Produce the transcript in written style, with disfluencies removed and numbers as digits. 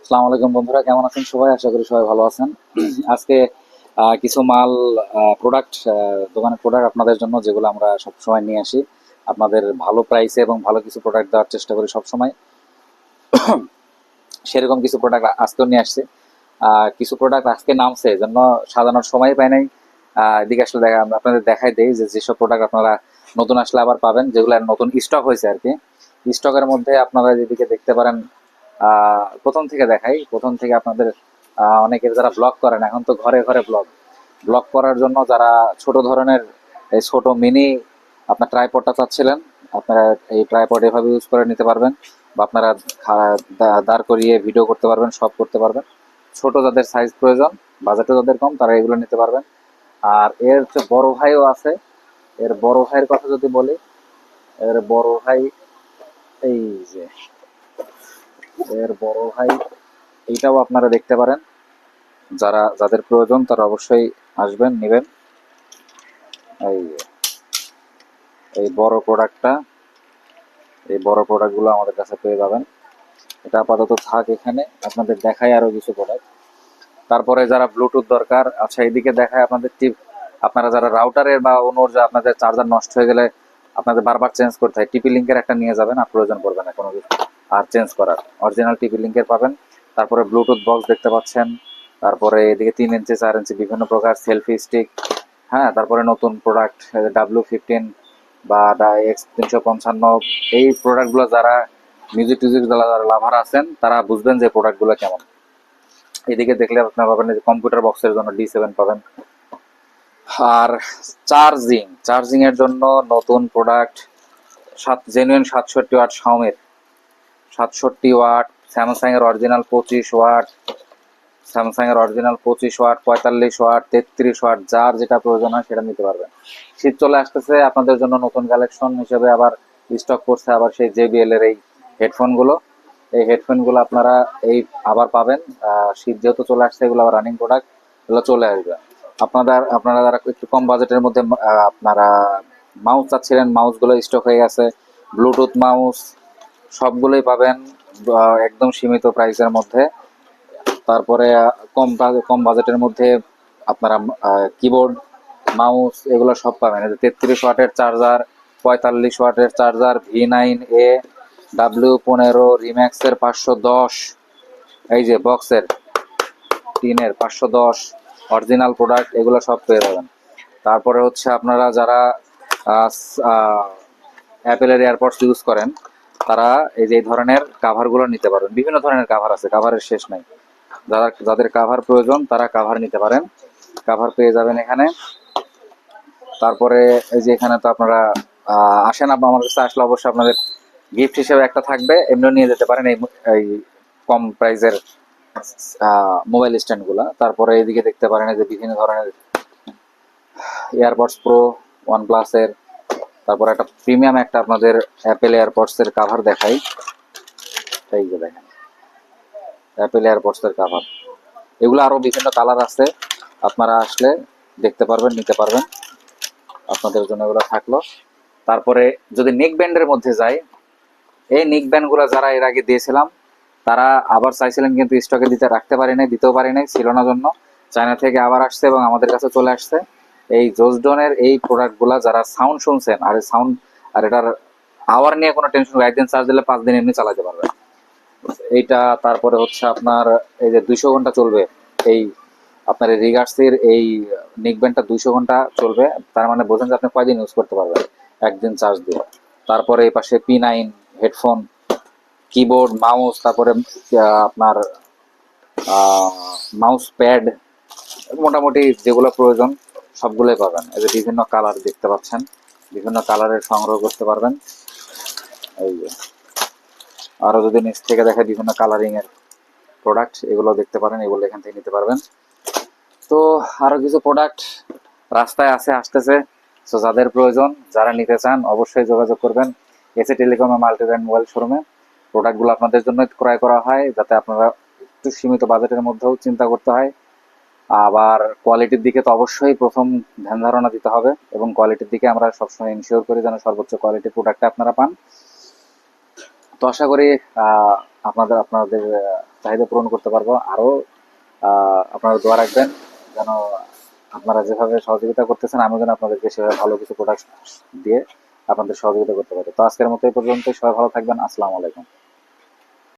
আসসালামু আলাইকুম বন্ধুরা, কেমন আছেন সবাই? আশা করি সবাই ভালো আছেন। আজকে কিছু মাল প্রোডাক্ট, দোকানের প্রোডাক্ট আপনাদের জন্য, যেগুলো আমরা সব সময় নিয়ে আসি আপনাদের ভালো প্রাইসে এবং ভালো কিছু প্রোডাক্ট দেওয়ার চেষ্টা করি সব সময়। সেরকম কিছু প্রোডাক্ট আজকেও নিয়ে আসছি। কিছু প্রোডাক্ট আজকে নামছে, এই জন্য সাজানোর সময় পাই নাই। এদিকে আসলে আপনাদের দেখাই দেই যে যেসব প্রোডাক্ট আপনারা নতুন আসলে আবার পাবেন, যেগুলো নতুন স্টক হয়েছে আর কি। স্টকের মধ্যে আপনারা যেদিকে দেখতে পারেন, প্রথম থেকে দেখাই। প্রথম থেকে আপনাদের অনেকের যারা ব্লগ করেন, এখন তো ঘরে ঘরে ব্লগ ব্লগ করার জন্য যারা ছোট ধরনের এই ছোট মিনি আপনার ট্রাইপডটা চাচ্ছিলেন, আপনারা এই ট্রাইপড এভাবে ইউজ করে নিতে পারবেন, বা আপনারা দাঁড় করিয়ে ভিডিও করতে পারবেন, সব করতে পারবেন। ছোট যাদের সাইজ প্রয়োজন, বাজেটও যাদের কম, তারা এগুলো নিতে পারবেন। আর এর যে বড় ভাইও আছে, এর বড় ভাইয়ের কথা যদি বলি, এর বড় ভাই এই যে এর বড় ভাই, এইটাও আপনারা দেখতে পারেন। যাদের প্রয়োজন তারা অবশ্যই আসবেন, নেবেন। এই এই বড় প্রোডাক্টটা, এই বড় প্রোডাক্টগুলো আমাদের কাছে পেয়ে যাবেন। এটা আপাতত থাক এখানে, আপনাদের দেখাই আরো কিছু প্রোডাক্ট। তারপরে যারা ব্লুটুথ দরকার, আচ্ছা এইদিকে দেখায় আপনাদের টিপ। আপনারা যারা রাউটারের বা অন্যর, যে আপনাদের চার্জার নষ্ট হয়ে গেলে আপনাদের বারবার চেঞ্জ করতে হয়, টিপি লিঙ্কের একটা নিয়ে যাবেন, আর প্রয়োজন পড়বে না কোনো কিছু আর চেঞ্জ করার। অরিজিনাল টিপি লিঙ্কের পাবেন। তারপরে ব্লুটুথ বক্স দেখতে পাচ্ছেন। তারপরে এদিকে 3 ইঞ্চি 4 ইঞ্চি বিভিন্ন প্রকার সেলফি স্টিক। হ্যাঁ, তারপরে নতুন প্রোডাক্ট W15 বা X355। এই প্রোডাক্টগুলো যারা মিউজিক টিউজিক যারা লাভার আছেন, তারা বুঝবেন যে প্রোডাক্টগুলো কেমন। এদিকে দেখলে আপনারা পাবেন যে কম্পিউটার বক্সের জন্য D7 পাবেন। আর চার্জিং এর জন্য নতুন প্রোডাক্ট, জেনুইন 67 ওয়াট শাওমির, 67 ওয়াট। স্যামসাং এর অরিজিনাল 25 ওয়াট, 45 ওয়াট, 33 ওয়াট, যার যেটা প্রয়োজন হয় সেটা নিতে পারবেন। শীত চলে আসতেছে, আপনাদের জন্য নতুন কালেকশন হিসেবে আবার স্টক করছে আবার সেই JBL এর এই হেডফোনগুলো। এই হেডফোনগুলো আপনারা এই আবার পাবেন। শীত যেহেতু চলে আসছে, এগুলো আবার রানিং প্রোডাক্ট, এগুলো চলে আসবে। আপনারা যারা একটু কম বাজেটের মধ্যে আপনারা মাউস চাচ্ছিলেন, মাউসগুলো স্টক হয়ে গেছে। ব্লুটুথ মাউস সবগুলোই পাবেন একদম সীমিত প্রাইসের মধ্যে। তারপরে কম বাজেটের মধ্যে আপনারা কিবোর্ড, মাউস এগুলো সব পাবেন। 33 ওয়াটের চার্জার, 45 ওয়াটের চার্জার, V9A, W15 রিম্যাক্সের 510, এই যে বক্সের টিনের 510 অরিজিনাল প্রোডাক্ট, এগুলো সব পেয়ে যাবেন। তারপরে হচ্ছে আপনারা যারা অ্যাপেলের এয়ারপডস ইউজ করেন, তারা এই যে ধরনের কাভারগুলো নিতে পারবেন। বিভিন্ন ধরনের কাভার আছে, কাভারের শেষ নাই। যাদের কাভার প্রয়োজন তারা কাভার নিতে পারেন, কাভার পেয়ে যাবেন এখানে। তারপরে এই যে এখানে তো আপনারা আসেন, আমার কাছে আসলে অবশ্যই আপনাদের গিফট হিসেবে একটা থাকবে, এমনিও নিয়ে যেতে পারেন এই কম প্রাইসের মোবাইল স্ট্যান্ডগুলো। তারপরে এদিকে দেখতে পারেন এই যে বিভিন্ন ধরনের এয়ারপডস প্রো, ওয়ান প্লাসের। তারপর একটা প্রিমিয়াম একটা আপনাদের অ্যাপেল এয়ারপডস এর কাভার দেখাই। এই যে দেখেন, অ্যাপেল এয়ারপডস এর কাভার। এগুলো আরো বিভিন্ন কালার আছে, আপনারা আসলে দেখতে পারবেন, নিতে পারবেন। আপনাদের জন্য এগুলো থাকলো। তারপরে যদি নেক ব্যান্ডের মধ্যে যাই, এই নেক ব্যান্ডগুলো যারা এর আগে দিয়েছিলাম, তারা আবার চাইছিলেন, কিন্তু স্টকে রাখতে পারি নাই, দিতেও পারি নাই, ছিল না জন্য। চায়না থেকে আবার আসছে এবং আমাদের কাছে চলে আসছে এই জোসডনের এই প্রোডাক্টগুলা। যারা সাউন্ড শুনছেন, আর সাউন্ড আর এটার আওয়ার নিয়ে কোনো টেনশন, একদিন চার্জ দিলে 5 দিন এমনি চালাতে পারবেন এইটা। তারপরে হচ্ছে আপনার এই যে 200 ঘন্টা চলবে, এই আপনার এই রিগার্সের এই নেকব্যান্ডটা 200 ঘন্টা চলবে। তার মানে বোঝেন যে আপনি কয়দিন ইউজ করতে পারবেন একদিন চার্জ দিয়ে। তারপরে এই পাশে P9 হেডফোন, কিবোর্ড, মাউস, তারপরে আপনার মাউস প্যাড, মোটামুটি যেগুলো প্রয়োজন সবগুলোই পাবেন। এই যে বিভিন্ন কালার দেখতে পাচ্ছেন, বিভিন্ন কালারের সংগ্রহ করতে পারবেন। এই যে আরো যদি নিচ থেকে দেখে বিভিন্ন কালারিং এর প্রোডাক্ট, এগুলো দেখতে পারেন, এগুলো এখান থেকে নিতে পারবেন। তো আরো কিছু প্রোডাক্ট রাস্তায় আছে, আসতেছে। তো যাদের প্রয়োজন, যারা নিতে চান, অবশ্যই যোগাযোগ করবেন SA telecom multi brand mobile শোরুমে। প্রোডাক্টগুলো আপনাদের জন্য ক্রয় করা হয়, যাতে আপনারা একটু সীমিত বাজেটের মধ্যেও চিন্তা করতে হয়। আবার কোয়ালিটির দিকে তো অবশ্যই প্রথম ধ্যান ধারণা দিতে হবে, এবং কোয়ালিটির দিকে আমরা সবসময় ইনশিওর করি যেন সর্বোচ্চ কোয়ালিটির প্রোডাক্টটা আপনারা পান। তো আশা করি আপনাদের চাহিদা পূরণ করতে পারবো। আরও আপনারা দোয়া রাখবেন যেন আপনারা যেভাবে সহযোগিতা করতেছেন আমি যেন আপনাদেরকে সেভাবে ভালো কিছু প্রোডাক্ট দিয়ে আপনাদের সহযোগিতা করতে পারি। তো আজকের মতো এই পর্যন্ত, সবাই ভালো থাকবেন। আসসালামু আলাইকুম।